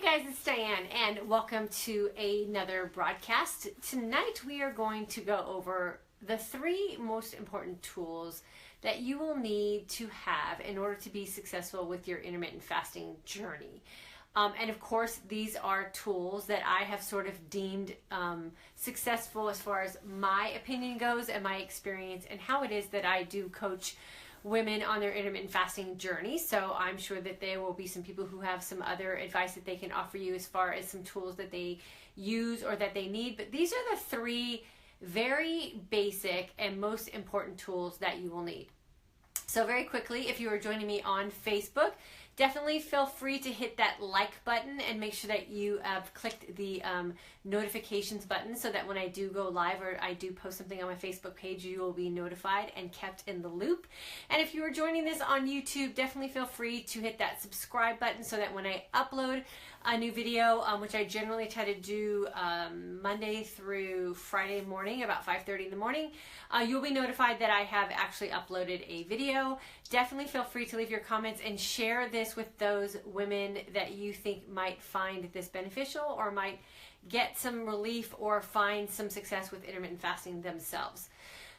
Hey guys, it's Diane and welcome to another broadcast. Tonight we are going to go over the 3 most important tools that you will need to have in order to be successful with your intermittent fasting journey. And of course, these are tools that I have sort of deemed successful as far as my opinion goes and my experience and how it is that I do coach women on their intermittent fasting journey. So I'm sure that there will be some people who have some other advice that they can offer you as far as some tools that they use or that they need. But these are the 3 very basic and most important tools that you will need. So very quickly, if you are joining me on Facebook, definitely feel free to hit that like button and make sure that you have clicked the notifications button so that when I do go live or I do post something on my Facebook page, you will be notified and kept in the loop. And if you are joining this on YouTube, definitely feel free to hit that subscribe button so that when I upload a new video, which I generally try to do Monday through Friday morning, about 5:30 in the morning, you'll be notified that I have actually uploaded a video. Definitely feel free to leave your comments and share this with those women that you think might find this beneficial or might get some relief or find some success with intermittent fasting themselves.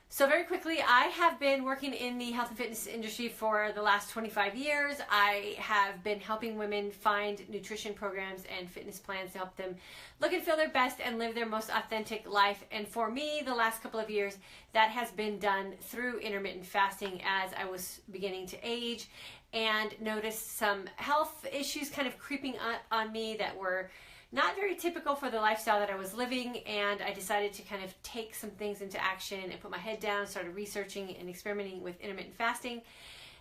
So very quickly, I have been working in the health and fitness industry for the last 25 years. I have been helping women find nutrition programs and fitness plans to help them look and feel their best and live their most authentic life. And for me, the last couple of years, that has been done through intermittent fasting as I was beginning to age and noticed some health issues kind of creeping up on me that were not very typical for the lifestyle that I was living, and I decided to kind of take some things into action and put my head down, started researching and experimenting with intermittent fasting.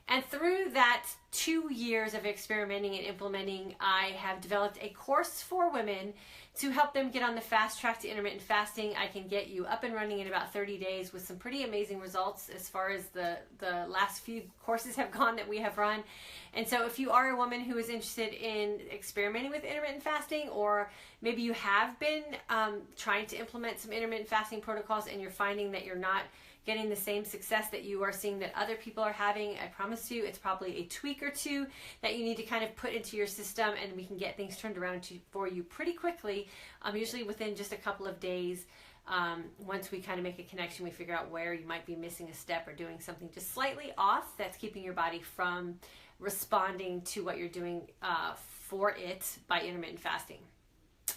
And through that 2 years of experimenting and implementing, I have developed a course for women to help them get on the fast track to intermittent fasting. I can get you up and running in about 30 days with some pretty amazing results as far as the last few courses have gone that we have run. And so if you are a woman who is interested in experimenting with intermittent fasting, or maybe you have been trying to implement some intermittent fasting protocols and you're finding that you're not getting the same success that you are seeing that other people are having, I promise you it's probably a tweak or 2 that you need to kind of put into your system, and we can get things turned around for you pretty quickly, usually within just a couple of days. Once we kind of make a connection, we figure out where you might be missing a step or doing something just slightly off that's keeping your body from responding to what you're doing for it by intermittent fasting.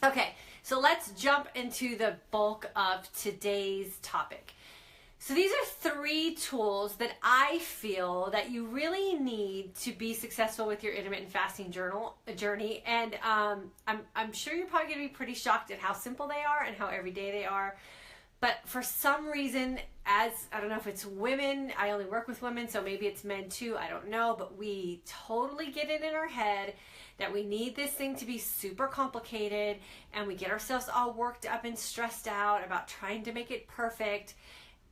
Okay, so let's jump into the bulk of today's topic. So these are 3 tools that I feel that you really need to be successful with your intermittent fasting journey. And I'm sure you're probably going to be pretty shocked at how simple they are and how everyday they are. But for some reason, I don't know if it's women, I only work with women, so maybe it's men too, I don't know. But we totally get it in our head that we need this thing to be super complicated, and we get ourselves all worked up and stressed out about trying to make it perfect.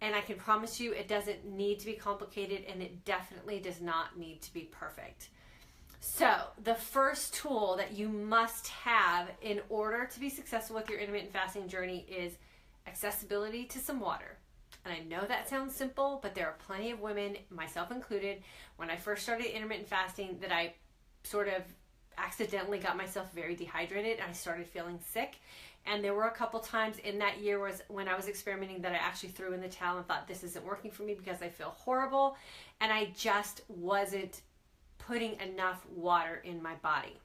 And I can promise you it doesn't need to be complicated, and it definitely does not need to be perfect. So the first tool that you must have in order to be successful with your intermittent fasting journey is accessibility to some water. And I know that sounds simple, but there are plenty of women, myself included, when I first started intermittent fasting, that I sort of accidentally got myself very dehydrated and I started feeling sick. And there were a couple times in that year when I was experimenting that I actually threw in the towel and thought, this isn't working for me because I feel horrible. And I just wasn't putting enough water in my body.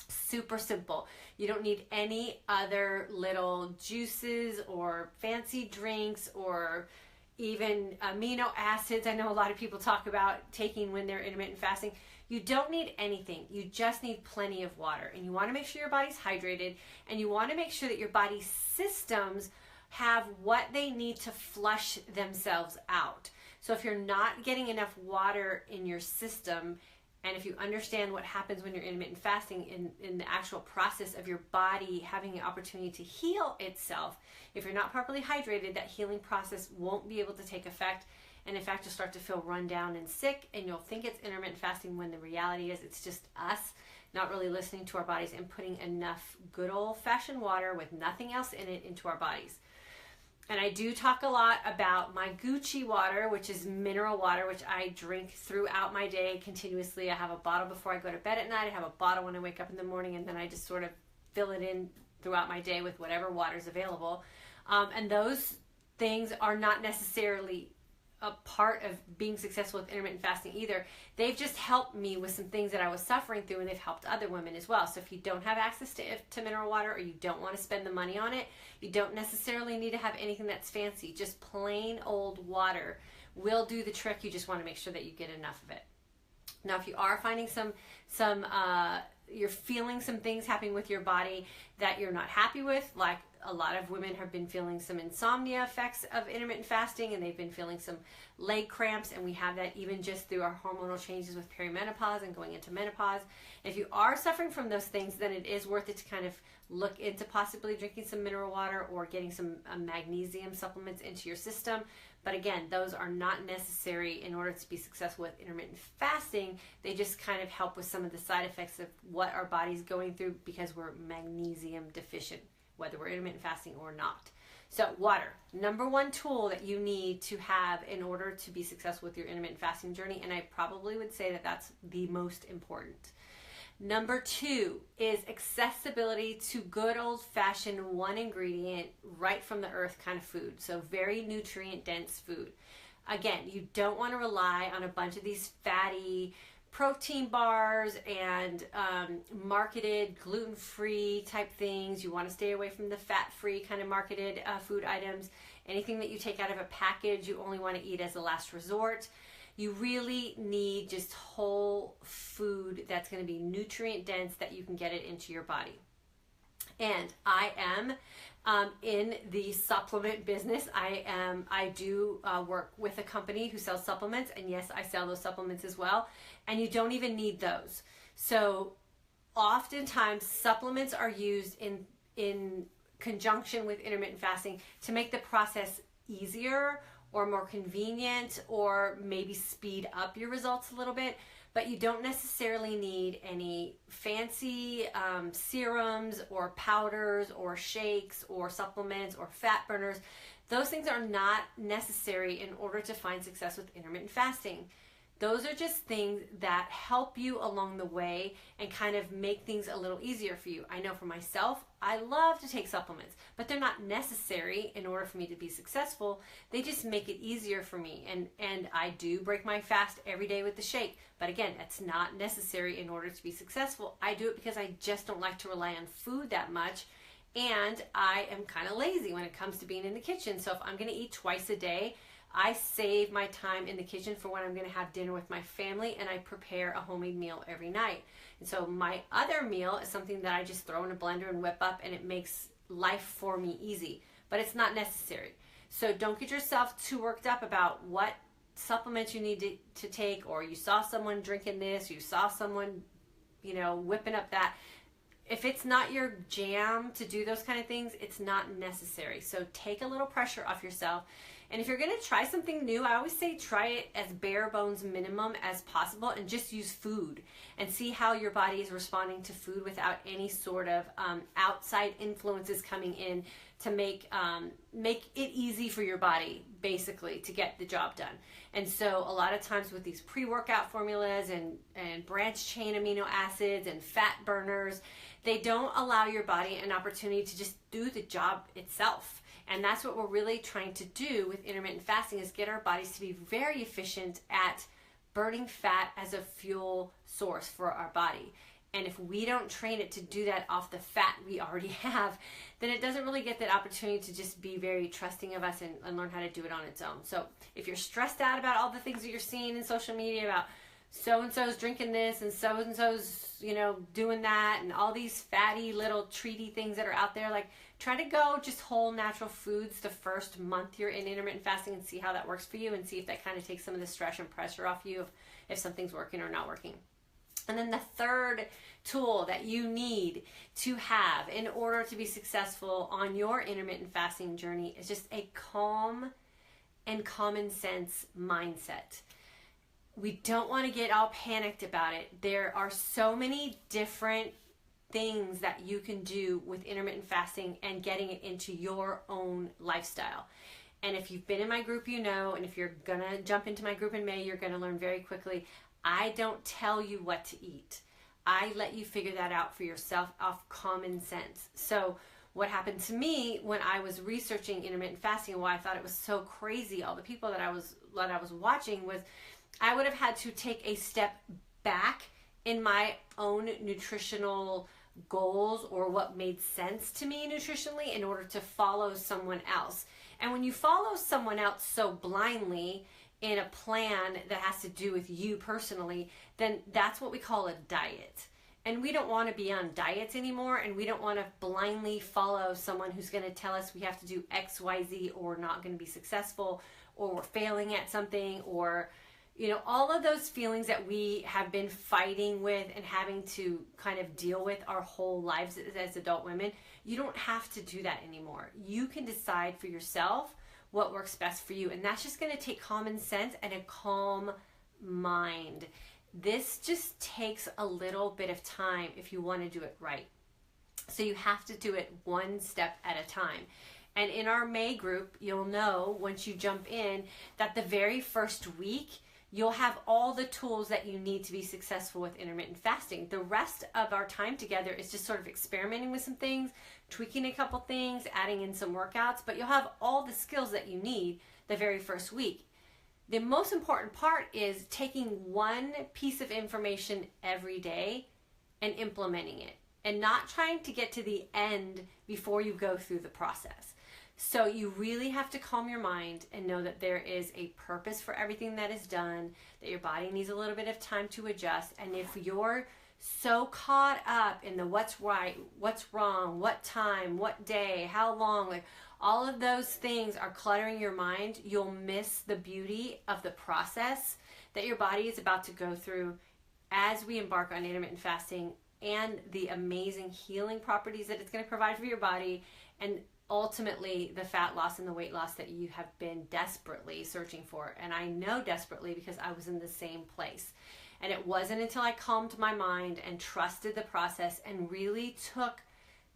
Super simple. You don't need any other little juices or fancy drinks or even amino acids. I know a lot of people talk about taking when they're intermittent fasting. You don't need anything. You just need plenty of water. And you want to make sure your body's hydrated, and you want to make sure that your body's systems have what they need to flush themselves out. So if you're not getting enough water in your system, and if you understand what happens when you're intermittent fasting in the actual process of your body having an opportunity to heal itself, if you're not properly hydrated, that healing process won't be able to take effect. And in fact, you'll start to feel run down and sick, and you'll think it's intermittent fasting when the reality is it's just us not really listening to our bodies and putting enough good old-fashioned water with nothing else in it into our bodies. And I do talk a lot about my Gucci water, which is mineral water, which I drink throughout my day continuously. I have a bottle before I go to bed at night. I have a bottle when I wake up in the morning, and then I just sort of fill it in throughout my day with whatever water is available. And those things are not necessarily a part of being successful with intermittent fasting either. They've just helped me with some things that I was suffering through, and they've helped other women as well. So if you don't have access to mineral water, or you don't want to spend the money on it, you don't necessarily need to have anything that's fancy. Just plain old water will do the trick. You just want to make sure that you get enough of it. Now, if you are finding you're feeling some things happening with your body that you're not happy with, like a lot of women have been feeling some insomnia effects of intermittent fasting, and they've been feeling some leg cramps, and we have that even just through our hormonal changes with perimenopause and going into menopause. If you are suffering from those things, then it is worth it to kind of look into possibly drinking some mineral water or getting some magnesium supplements into your system. But again, those are not necessary in order to be successful with intermittent fasting. They just kind of help with some of the side effects of what our body's going through because we're magnesium deficient, whether we're intermittent fasting or not. So water, number one tool that you need to have in order to be successful with your intermittent fasting journey, and I probably would say that that's the most important. Number two is accessibility to good old-fashioned one ingredient, right from the earth kind of food. So very nutrient-dense food. Again, you don't want to rely on a bunch of these fatty protein bars and marketed gluten-free type things. You want to stay away from the fat-free kind of marketed food items. Anything that you take out of a package, you only want to eat as a last resort. You really need just whole food that's going to be nutrient dense, that you can get it into your body. And I am in the supplement business. I do work with a company who sells supplements, and yes, I sell those supplements as well. And you don't even need those. So oftentimes supplements are used in conjunction with intermittent fasting to make the process easier or more convenient, or maybe speed up your results a little bit. But you don't necessarily need any fancy serums or powders or shakes or supplements or fat burners. Those things are not necessary in order to find success with intermittent fasting. Those are just things that help you along the way and kind of make things a little easier for you. I know for myself, I love to take supplements, but they're not necessary in order for me to be successful. They just make it easier for me. And I do break my fast every day with the shake. But again, that's not necessary in order to be successful. I do it because I just don't like to rely on food that much. And I am kind of lazy when it comes to being in the kitchen. So if I'm going to eat twice a day, I save my time in the kitchen for when I'm going to have dinner with my family, and I prepare a homemade meal every night. And so my other meal is something that I just throw in a blender and whip up, and it makes life for me easy. But it's not necessary. So don't get yourself too worked up about what supplements you need to take, or you saw someone drinking this, you saw someone, whipping up that. If it's not your jam to do those kind of things, it's not necessary. So take a little pressure off yourself. And if you're going to try something new, I always say try it as bare bones minimum as possible, and just use food and see how your body is responding to food without any sort of outside influences coming in to make it easy for your body, basically, to get the job done. And so a lot of times with these pre-workout formulas and branched chain amino acids and fat burners, they don't allow your body an opportunity to just do the job itself. And that's what we're really trying to do with intermittent fasting, is get our bodies to be very efficient at burning fat as a fuel source for our body. And if we don't train it to do that off the fat we already have, then it doesn't really get that opportunity to just be very trusting of us and learn how to do it on its own. So if you're stressed out about all the things that you're seeing in social media about so-and-so's drinking this and so-and-so's, doing that, and all these fatty little treaty things that are out there, like, try to go just whole natural foods the first month you're in intermittent fasting and see how that works for you, and see if that kind of takes some of the stress and pressure off you if something's working or not working. And then the third tool that you need to have in order to be successful on your intermittent fasting journey is just a calm and common sense mindset. We don't want to get all panicked about it. There are so many different things that you can do with intermittent fasting and getting it into your own lifestyle. And if you've been in my group, you know, and if you're going to jump into my group in May, you're going to learn very quickly. I don't tell you what to eat. I let you figure that out for yourself off common sense. So what happened to me when I was researching intermittent fasting and why I thought it was so crazy, all the people that I was watching, was I would have had to take a step back in my own nutritional goals or what made sense to me nutritionally in order to follow someone else. And when you follow someone else so blindly in a plan that has to do with you personally, then that's what we call a diet. And we don't want to be on diets anymore, and we don't want to blindly follow someone who's going to tell us we have to do X, Y, Z, or we're not going to be successful, or we're failing at something, or all of those feelings that we have been fighting with and having to kind of deal with our whole lives as adult women. You don't have to do that anymore. You can decide for yourself what works best for you. And that's just going to take common sense and a calm mind. This just takes a little bit of time if you want to do it right. So you have to do it one step at a time. And in our May group, you'll know once you jump in that the very first week, you'll have all the tools that you need to be successful with intermittent fasting. The rest of our time together is just sort of experimenting with some things, tweaking a couple things, adding in some workouts, but you'll have all the skills that you need the very first week. The most important part is taking one piece of information every day and implementing it, and not trying to get to the end before you go through the process. So you really have to calm your mind and know that there is a purpose for everything that is done, that your body needs a little bit of time to adjust. And if you're so caught up in the what's right, what's wrong, what time, what day, how long, like all of those things are cluttering your mind, you'll miss the beauty of the process that your body is about to go through as we embark on intermittent fasting, and the amazing healing properties that it's going to provide for your body, and ultimately the fat loss and the weight loss that you have been desperately searching for. And I know desperately because I was in the same place. And it wasn't until I calmed my mind and trusted the process and really took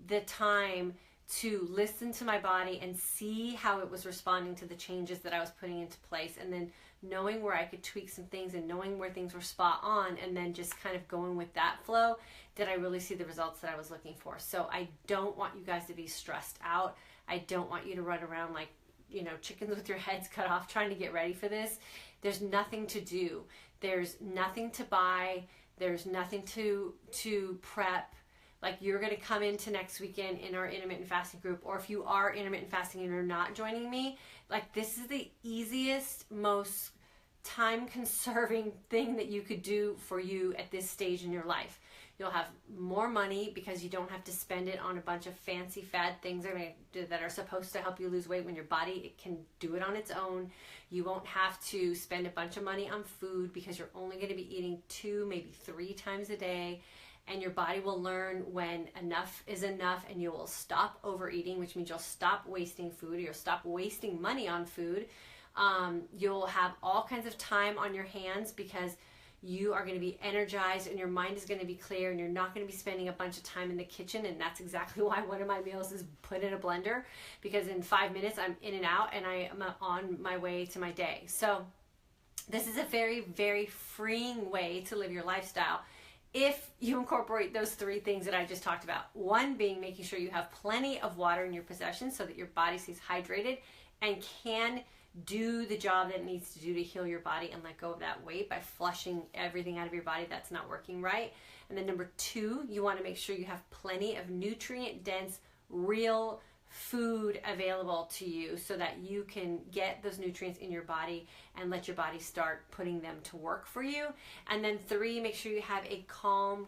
the time to listen to my body and see how it was responding to the changes that I was putting into place, and then knowing where I could tweak some things and knowing where things were spot on, and then just kind of going with that flow, did I really see the results that I was looking for. So I don't want you guys to be stressed out. I don't want you to run around like, chickens with your heads cut off trying to get ready for this. There's nothing to do. There's nothing to buy. There's nothing to prep. Like, you're going to come into next weekend in our intermittent fasting group, or if you are intermittent fasting and you're not joining me, like, this is the easiest, most time-conserving thing that you could do for you at this stage in your life. You'll have more money because you don't have to spend it on a bunch of fancy fad things that are supposed to help you lose weight when your body can do it on its own. You won't have to spend a bunch of money on food because you're only going to be eating 2, maybe 3 times a day. And your body will learn when enough is enough, and you will stop overeating, which means you'll stop wasting food, or you'll stop wasting money on food. You'll have all kinds of time on your hands because you are going to be energized and your mind is going to be clear, and you're not going to be spending a bunch of time in the kitchen. And that's exactly why one of my meals is put in a blender, because in 5 minutes I'm in and out and I am on my way to my day. So this is a very, very freeing way to live your lifestyle if you incorporate those 3 things that I just talked about. One being making sure you have plenty of water in your possession so that your body stays hydrated and can do the job that it needs to do to heal your body and let go of that weight by flushing everything out of your body that's not working right. And then number 2, you want to make sure you have plenty of nutrient-dense, real food available to you so that you can get those nutrients in your body and let your body start putting them to work for you. And then 3, make sure you have a calm,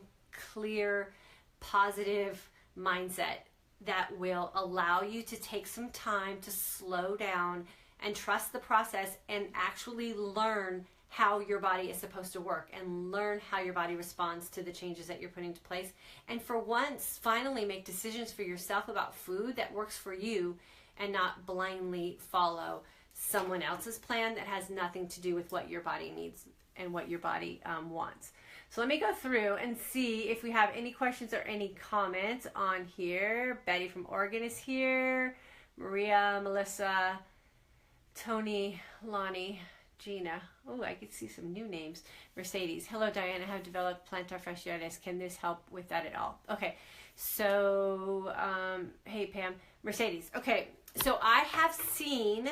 clear, positive mindset that will allow you to take some time to slow down and trust the process and actually learn how your body is supposed to work and learn how your body responds to the changes that you're putting into place. And for once, finally make decisions for yourself about food that works for you and not blindly follow someone else's plan that has nothing to do with what your body needs and what your body wants. So let me go through and see if we have any questions or any comments on here. Betty from Oregon is here. Maria, Melissa, Tony, Lonnie, Gina. Oh, I could see some new names. Mercedes. Hello, Diane. I have developed plantar fasciitis. Can this help with that at all? Okay. So, hey, Pam. Mercedes. Okay. So I have seen,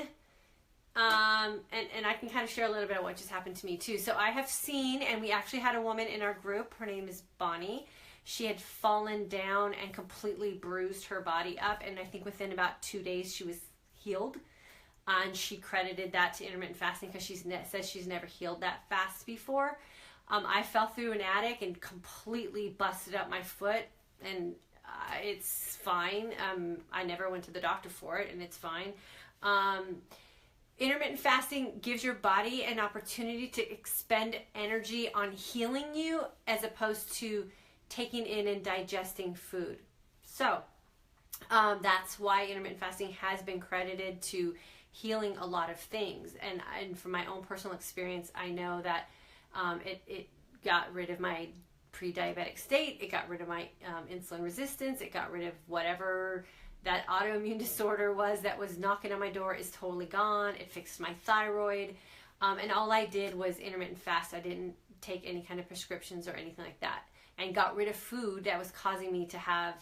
and I can kind of share a little bit of what just happened to me too. So I have seen, and we actually had a woman in our group. Her name is Bonnie. She had fallen down and completely bruised her body up. And I think within about 2 days, she was healed. And she credited that to intermittent fasting because she says she's never healed that fast before. I fell through an attic and completely busted up my foot, and it's fine. I never went to the doctor for it, and it's fine. Intermittent fasting gives your body an opportunity to expend energy on healing you as opposed to taking in and digesting food. So that's why intermittent fasting has been credited to healing a lot of things. And from my own personal experience, I know that it got rid of my pre-diabetic state. It got rid of my insulin resistance. It got rid of whatever that autoimmune disorder was that was knocking on my door is totally gone. It fixed my thyroid. And all I did was intermittent fast. I didn't take any kind of prescriptions or anything like that. And got rid of food that was causing me to have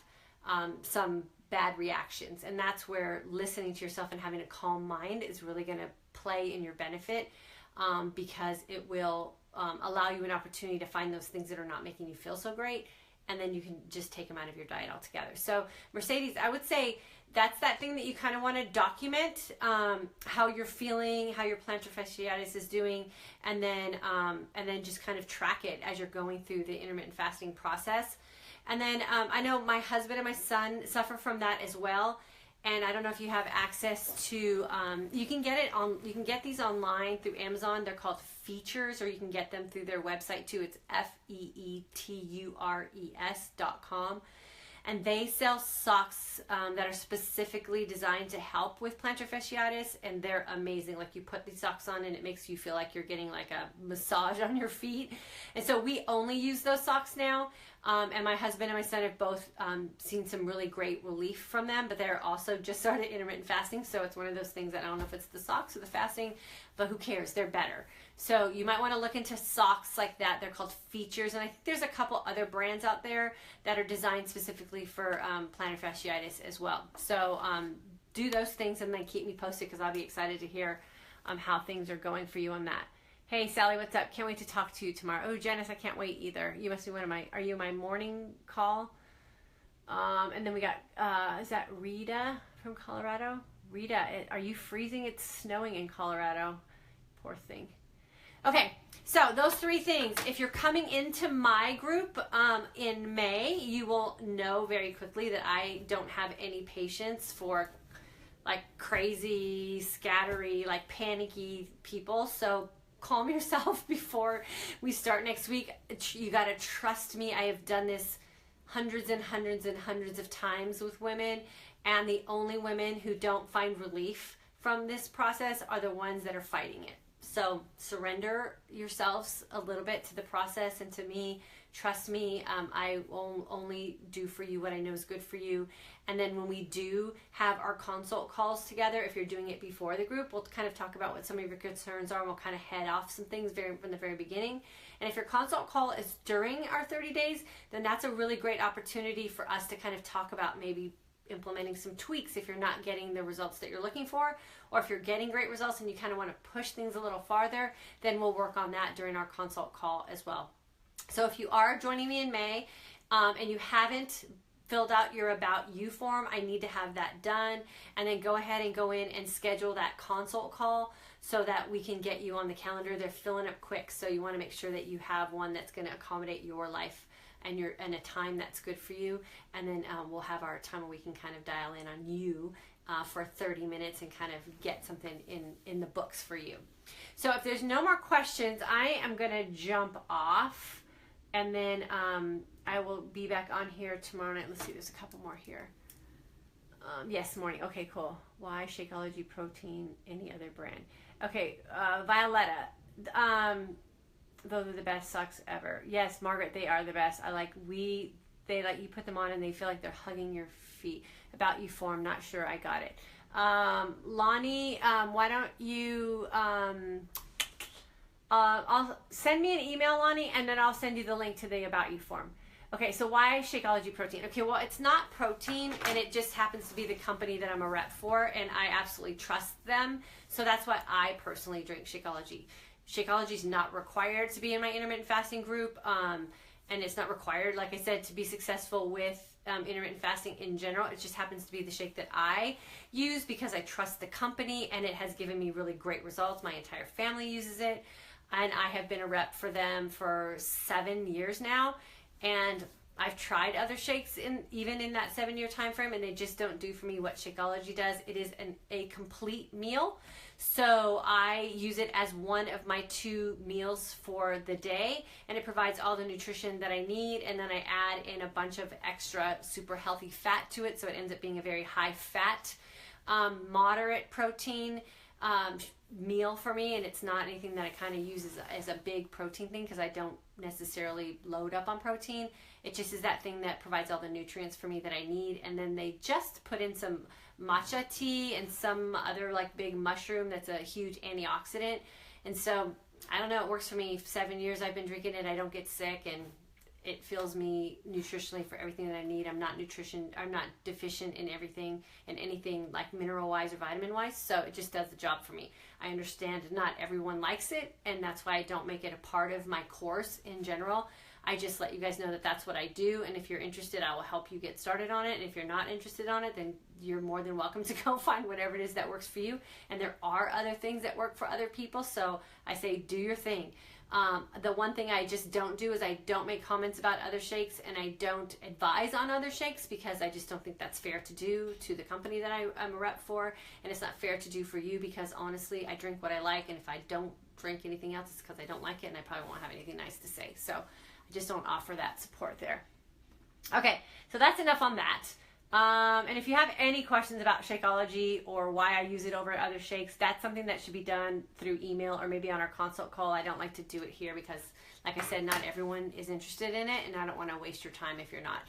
some bad reactions. And that's where listening to yourself and having a calm mind is really going to play in your benefit, because it will allow you an opportunity to find those things that are not making you feel so great, and then you can just take them out of your diet altogether. So Mercedes, I would say that's that thing that you kind of want to document, how you're feeling, how your plantar fasciitis is doing, and then just kind of track it as you're going through the intermittent fasting process. And then I know my husband and my son suffer from that as well. And I don't know if you have access to, you can get these online through Amazon. They're called features, or you can get them through their website too. It's feetures.com. And they sell socks that are specifically designed to help with plantar fasciitis, and they're amazing. Like, you put these socks on and it makes you feel like you're getting like a massage on your feet. And so we only use those socks now. And my husband and my son have both seen some really great relief from them, but they're also just started intermittent fasting. So it's one of those things that I don't know if it's the socks or the fasting, but who cares? They're better. So you might want to look into socks like that. They're called Features. And I think there's a couple other brands out there that are designed specifically for plantar fasciitis as well. So do those things and then keep me posted, because I'll be excited to hear how things are going for you on that. Hey, Sally, what's up? Can't wait to talk to you tomorrow. Oh, Janice, I can't wait either. You must be are you my morning call? And then we got, is that Rita from Colorado? Rita, are you freezing? It's snowing in Colorado. Poor thing. Okay, so those three things. If you're coming into my group in May, you will know very quickly that I don't have any patience for like crazy, scattery, like panicky people. So calm yourself before we start next week. You got to trust me. I have done this hundreds and hundreds and hundreds of times with women, and the only women who don't find relief from this process are the ones that are fighting it. So surrender yourselves a little bit to the process and to me. Trust me, I will only do for you what I know is good for you. And then when we do have our consult calls together, if you're doing it before the group, we'll kind of talk about what some of your concerns are, and we'll kind of head off some things from the very beginning. And if your consult call is during our 30 days, then that's a really great opportunity for us to kind of talk about maybe implementing some tweaks if you're not getting the results that you're looking for, or if you're getting great results and you kind of want to push things a little farther, then we'll work on that during our consult call as well. So if you are joining me in May and you haven't filled out your About You form, I need to have that done, and then go ahead and go in and schedule that consult call so that we can get you on the calendar. They're filling up quick, so you want to make sure that you have one that's going to accommodate your life and a time that's good for you. And then we'll have our time where we can kind of dial in on you for 30 minutes and kind of get something in the books for you. So if there's no more questions, I am going to jump off, and then I will be back on here tomorrow night. Let's see, there's a couple more here. Yes, morning. Okay, cool. Why Shakeology protein, any other brand? Okay, Violetta. Those are the best socks ever. Yes, Margaret, they are the best. They you put them on and they feel like they're hugging your feet. About You form, not sure I got it. Lonnie, why don't you, I'll send me an email, Lonnie, and then I'll send you the link to the About You form. Okay, so why Shakeology protein? Okay, well, it's not protein, and it just happens to be the company that I'm a rep for, and I absolutely trust them. So that's why I personally drink Shakeology. Shakeology is not required to be in my intermittent fasting group, and it's not required, like I said, to be successful with intermittent fasting in general. It just happens to be the shake that I use because I trust the company, and it has given me really great results. My entire family uses it, and I have been a rep for them for 7 years now. And I've tried other shakes even in that 7-year time frame, and they just don't do for me what Shakeology does. It is a complete meal. So I use it as one of my 2 meals for the day, and it provides all the nutrition that I need, and then I add in a bunch of extra super healthy fat to it, so it ends up being a very high fat, moderate protein meal for me, and it's not anything that I kind of use as a big protein thing because I don't necessarily load up on protein. It just is that thing that provides all the nutrients for me that I need, and then they just put in some matcha tea and some other like big mushroom that's a huge antioxidant, and so I don't know, it works for me. 7 years I've been drinking it. I don't get sick, and it fills me nutritionally for everything that I need. I'm not deficient in anything like mineral wise or vitamin wise, so it just does the job for me. I understand not everyone likes it, and that's why I don't make it a part of my course in general. I just let you guys know that that's what I do, and if you're interested, I will help you get started on it. And if you're not interested on it, then you're more than welcome to go find whatever it is that works for you. And there are other things that work for other people, so I say do your thing. The one thing I just don't do is I don't make comments about other shakes, and I don't advise on other shakes because I just don't think that's fair to do to the company that I'm a rep for, and it's not fair to do for you because honestly, I drink what I like, and if I don't drink anything else, it's because I don't like it, and I probably won't have anything nice to say. So I just don't offer that support there. Okay, so that's enough on that. And if you have any questions about Shakeology or why I use it over other shakes, that's something that should be done through email or maybe on our consult call. I don't like to do it here because, like I said, not everyone is interested in it, and I don't want to waste your time if you're not.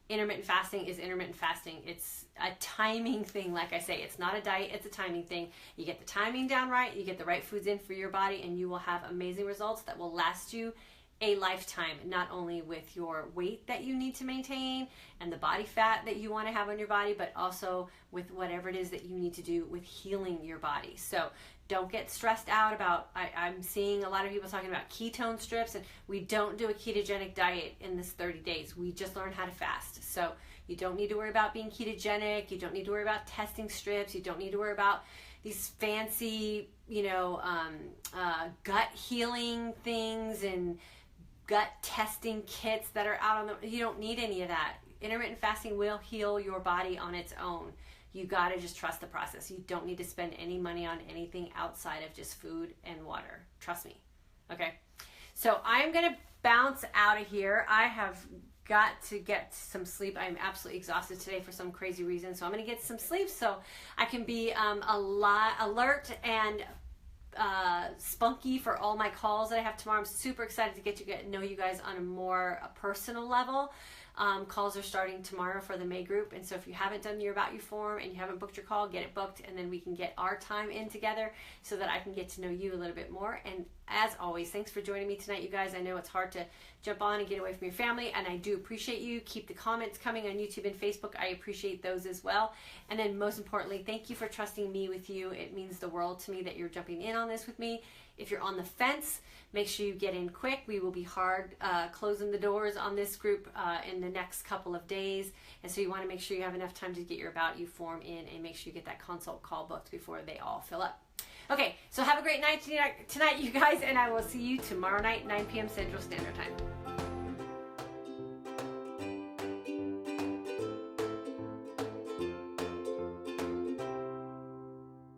Intermittent fasting is intermittent fasting. It's a timing thing. Like I say, it's not a diet, it's a timing thing. You get the timing down right, you get the right foods in for your body, and you will have amazing results that will last you a lifetime, not only with your weight that you need to maintain and the body fat that you want to have on your body, but also with whatever it is that you need to do with healing your body. So don't get stressed out about, I'm seeing a lot of people talking about ketone strips, and we don't do a ketogenic diet in this 30 days. We just learn how to fast. So you don't need to worry about being ketogenic. You don't need to worry about testing strips. You don't need to worry about these fancy, gut healing things and gut testing kits that are out on the, you don't need any of that. Intermittent fasting will heal your body on its own. You gotta just trust the process. You don't need to spend any money on anything outside of just food and water. Trust me. Okay. So I'm gonna bounce out of here. I have got to get some sleep. I'm absolutely exhausted today for some crazy reason. So I'm gonna get some sleep so I can be alert and spunky for all my calls that I have tomorrow. I'm super excited to get to know you guys on a more personal level. Calls are starting tomorrow for the May group, and so if you haven't done your About You form and you haven't booked your call, get it booked, and then we can get our time in together so that I can get to know you a little bit more. And as always, thanks for joining me tonight, you guys. I know it's hard to jump on and get away from your family, and I do appreciate you. Keep the comments coming on YouTube and Facebook. I appreciate those as well. And then most importantly, thank you for trusting me with you. It means the world to me that you're jumping in on this with me. If you're on the fence, make sure you get in quick. We will be hard closing the doors on this group in the next couple of days. And so you want to make sure you have enough time to get your About You form in and make sure you get that consult call booked before they all fill up. Okay, so have a great night tonight, you guys, and I will see you tomorrow night, 9 p.m. Central Standard Time.